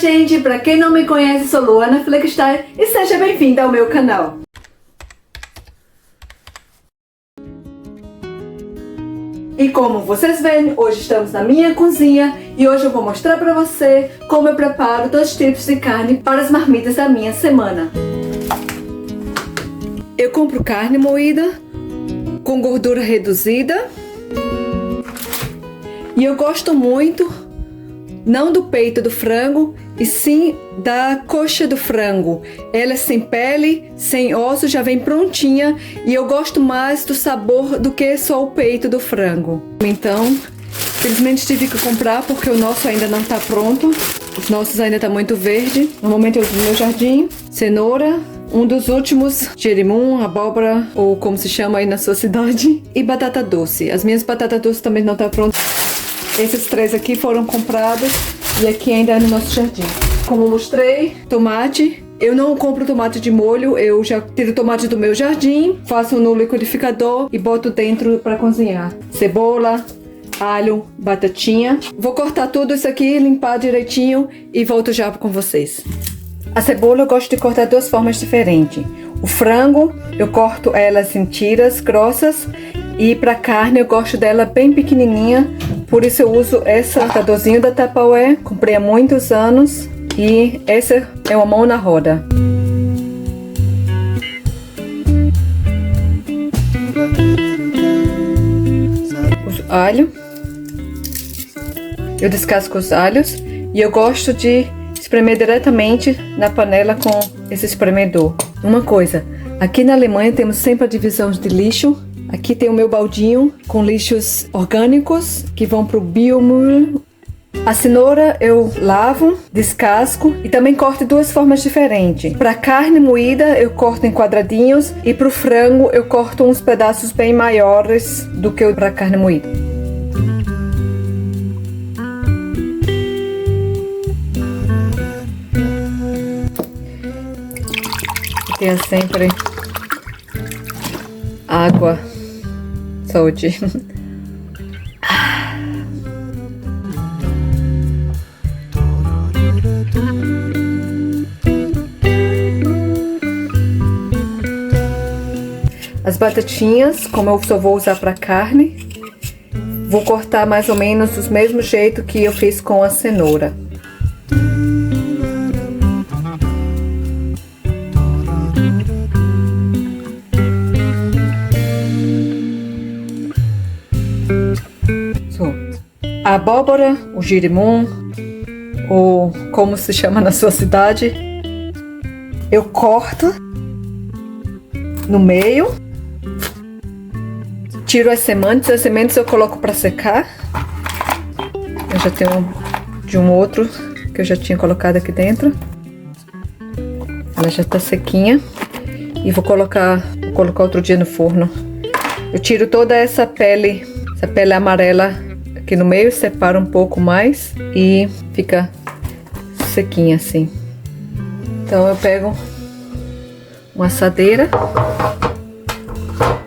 gente, pra quem não me conhece, sou Luana Fleckstein e seja bem-vinda ao meu canal. E como vocês veem, hoje estamos na minha cozinha e hoje eu vou mostrar pra você como eu preparo 2 tipos de carne para as marmitas da minha semana. Eu compro carne moída com gordura reduzida e eu gosto muito não do peito do frango, e sim da coxa do frango. Ela é sem pele, sem osso, já vem prontinha e eu gosto mais do sabor do que só o peito do frango. Então, infelizmente tive que comprar porque o nosso ainda não está pronto. Os nossos ainda tá muito verde. Normalmente eu uso no meu jardim. Cenoura, um dos últimos, gerimum, abóbora, ou como se chama aí na sua cidade, e batata doce. As minhas batatas doces também não estão prontas. Esses 3 aqui foram comprados e aqui ainda é no nosso jardim. Como eu mostrei, tomate. Eu não compro tomate de molho, eu já tiro tomate do meu jardim, faço no liquidificador e boto dentro para cozinhar. Cebola, alho, batatinha. Vou cortar tudo isso aqui, limpar direitinho e volto já com vocês. A cebola eu gosto de cortar de 2 formas diferentes. O frango, eu corto elas em tiras grossas. E para carne eu gosto dela bem pequenininha, por isso eu uso essa cortadorzinho da Tupperware, comprei há muitos anos e essa é uma mão na roda. Uso alho, eu descasco os alhos e eu gosto de espremer diretamente na panela com esse espremedor. Uma coisa, aqui na Alemanha temos sempre a divisão de lixo. Aqui tem o meu baldinho com lixos orgânicos que vão pro biomüll. A cenoura eu lavo, descasco e também corto de 2 formas diferentes. Para carne moída eu corto em quadradinhos e para o frango eu corto uns pedaços bem maiores do que para carne moída. Tenha sempre água. Saúde. As batatinhas, como eu só vou usar para carne, vou cortar mais ou menos do mesmo jeito que eu fiz com a cenoura. A abóbora, o gerimum, ou como se chama na sua cidade, eu corto no meio, tiro as sementes eu coloco para secar. Eu já tenho de um outro que eu já tinha colocado aqui dentro. Ela já tá sequinha e vou colocar outro dia no forno. Eu tiro toda essa pele amarela aqui no meio, separa um pouco mais e fica sequinha assim. Então eu pego uma assadeira,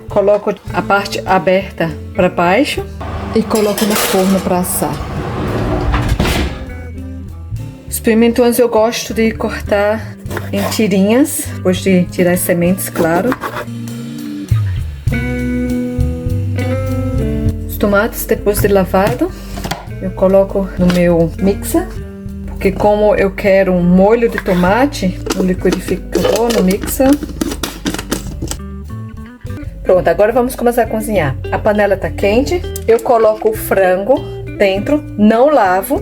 coloco a parte aberta para baixo e coloco no forno para assar. Os pimentões eu gosto de cortar em tirinhas, depois de tirar as sementes, claro. Tomates, depois de lavado, eu coloco no meu mixer, porque como eu quero um molho de tomate no liquidificador, no mixer. Pronto, agora vamos começar a cozinhar. A panela tá quente, eu coloco o frango dentro, não lavo.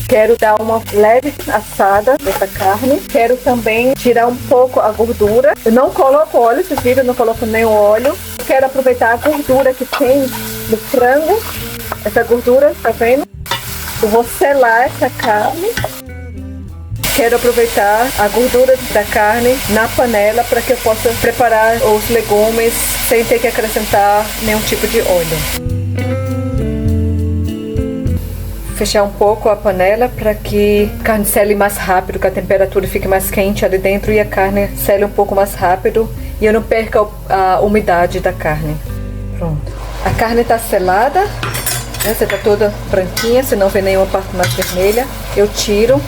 Quero dar uma leve assada dessa carne. Quero também tirar um pouco a gordura. Eu não coloco óleo, vocês viram, eu não coloco nem o óleo. Quero aproveitar a gordura que tem no frango. Essa gordura, tá vendo? Eu vou selar essa carne. Quero aproveitar a gordura da carne na panela para que eu possa preparar os legumes sem ter que acrescentar nenhum tipo de óleo. Fechar um pouco a panela para que a carne sele mais rápido, que a temperatura fique mais quente ali dentro e a carne sele um pouco mais rápido e eu não perca a umidade da carne. Pronto. A carne está selada Essa tá toda branquinha, se não vê nenhuma parte mais vermelha, eu tiro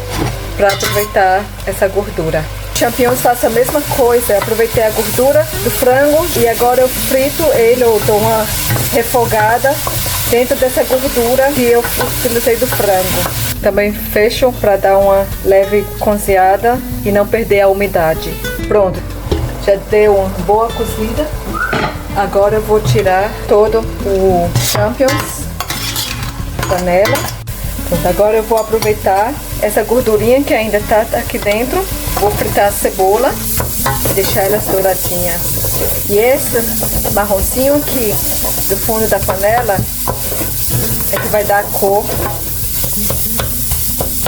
para aproveitar essa gordura. Champignons faço a mesma coisa, aproveitei a gordura do frango e agora eu frito ele ou dou uma refogada dentro dessa gordura que eu utilizei do frango. Também fecho para dar uma leve cozinhada e não perder a umidade. Pronto, já deu uma boa cozida. Agora eu vou tirar todo o champignons da panela. Pronto, agora eu vou aproveitar essa gordurinha que ainda tá aqui dentro. Vou fritar a cebola e deixar ela douradinha. E esse marronzinho aqui do fundo da panela é que vai dar a cor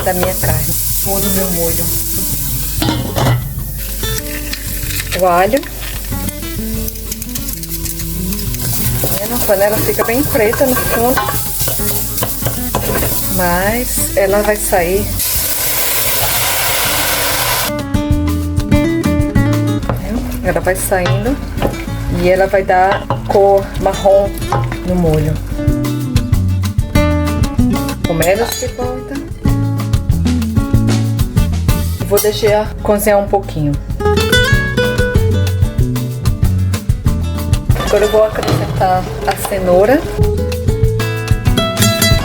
da minha carne. Vou no meu molho. O alho. A panela fica bem preta no fundo, mas ela vai sair. Ela vai saindo e ela vai dar cor marrom no molho. Com menos pimenta. Vou deixar cozinhar um pouquinho. Agora eu vou acrescentar a cenoura.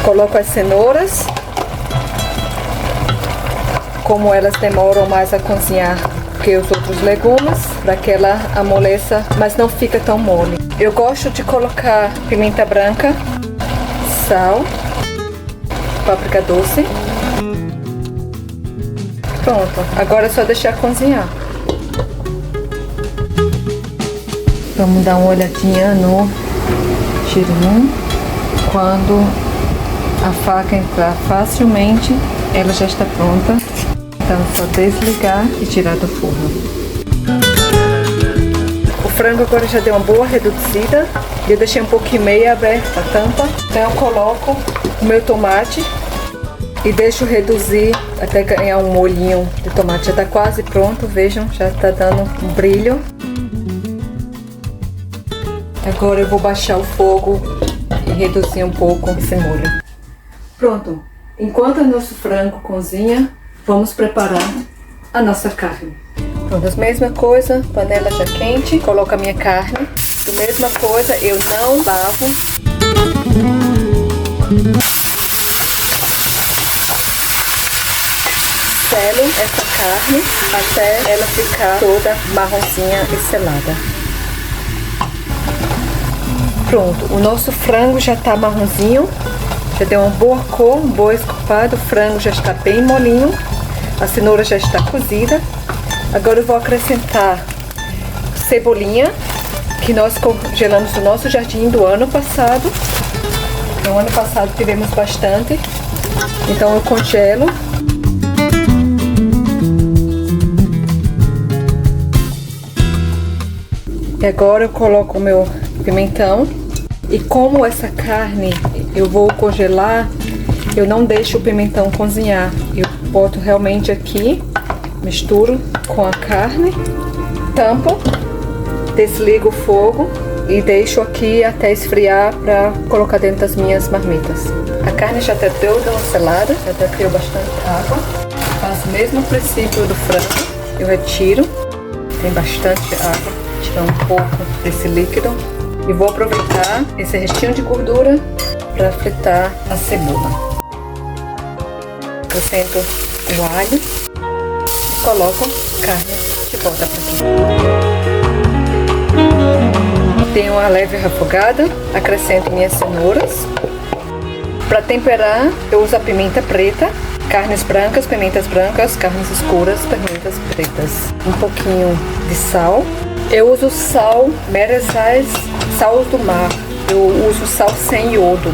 Coloco as cenouras. Como elas demoram mais a cozinhar que os outros legumes, para que ela amoleça, mas não fica tão mole. Eu gosto de colocar pimenta branca, sal, páprica doce. Pronto, agora é só deixar cozinhar. Vamos dar uma olhadinha no girim. Quando a faca entrar facilmente, ela já está pronta. Então é só desligar e tirar do forno. O frango agora já deu uma boa reduzida. Eu deixei um pouquinho meio aberta a tampa. Então eu coloco o meu tomate e deixo reduzir até ganhar um molhinho de tomate. Já está quase pronto, vejam, já está dando um brilho. Agora eu vou baixar o fogo e reduzir um pouco esse molho. Pronto, enquanto o nosso frango cozinha, vamos preparar a nossa carne. Pronto, a mesma coisa, panela já quente, coloco a minha carne. A mesma coisa, eu não lavo. Selo essa carne até ela ficar toda marronzinha e selada. Pronto, o nosso frango já está marronzinho, já deu uma boa cor, um bom escopado, o frango já está bem molinho, a cenoura já está cozida. Agora eu vou acrescentar cebolinha, que nós congelamos no nosso jardim do ano passado. No ano passado tivemos bastante, então eu congelo. E agora eu coloco o meu pimentão. E como essa carne eu vou congelar, eu não deixo o pimentão cozinhar. Eu boto realmente aqui, misturo com a carne, tampo, desligo o fogo e deixo aqui até esfriar para colocar dentro das minhas marmitas. A carne já está toda selada, já criou bastante água. Faço o mesmo princípio do frango, eu retiro, tem bastante água, tirar um pouco desse líquido. E vou aproveitar esse restinho de gordura para fritar a cebola. Acrescento o alho e coloco a carne de volta para aqui. Tenho uma leve refogada, acrescento minhas cenouras. Para temperar, eu uso a pimenta preta, carnes brancas, pimentas brancas, carnes escuras, pimentas pretas. Um pouquinho de sal. Eu uso sal, meresais, sal do mar. Eu uso sal sem iodo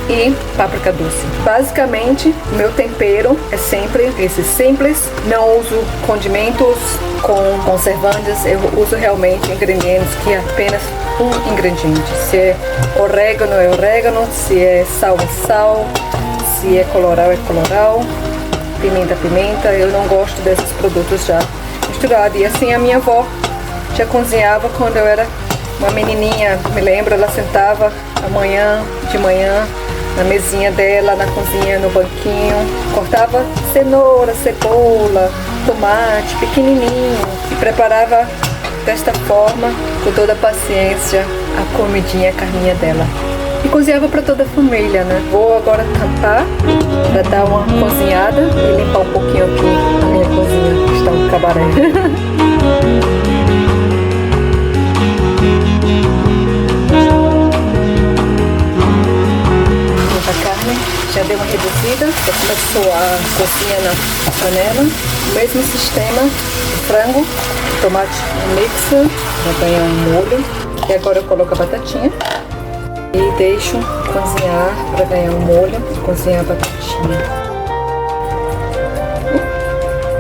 e páprica doce. Basicamente, o meu tempero é sempre esse simples. Não uso condimentos com conservantes. Eu uso realmente ingredientes que é apenas um ingrediente. Se é orégano, é orégano. Se é sal, se é colorau, é colorau. Pimenta, pimenta. Eu não gosto desses produtos já misturados. E assim a minha avó já cozinhava quando eu era uma menininha. Me lembro, ela sentava de manhã na mesinha dela, na cozinha, no banquinho. Cortava cenoura, cebola, tomate pequenininho e preparava desta forma, com toda a paciência, a comidinha, a carninha dela. E cozinhava para toda a família, né? Vou agora tampar para dar uma cozinhada e limpar um pouquinho aqui a minha cozinha, que está um cabaré. A carne já deu uma reduzida, já começou a cozinhar na panela. O mesmo sistema, o frango, tomate no mixer, para ganhar um molho. E agora eu coloco a batatinha e deixo cozinhar para ganhar um molho, cozinhar a batatinha.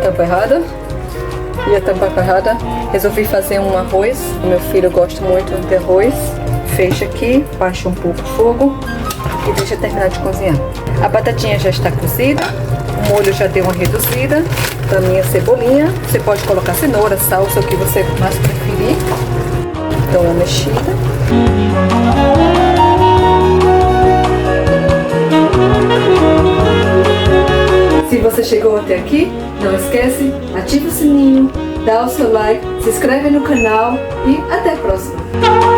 Tampa errada. E a tampa errada. Resolvi fazer um arroz, o meu filho gosta muito de arroz. Fecha aqui, baixa um pouco o fogo e deixa terminar de cozinhar. A batatinha já está cozida, o molho já deu uma reduzida, da minha cebolinha. Você pode colocar cenoura, salsa, o que você mais preferir. Dou uma mexida. Se você chegou até aqui, não esquece, ativa o sininho, dá o seu like, se inscreve no canal e até a próxima!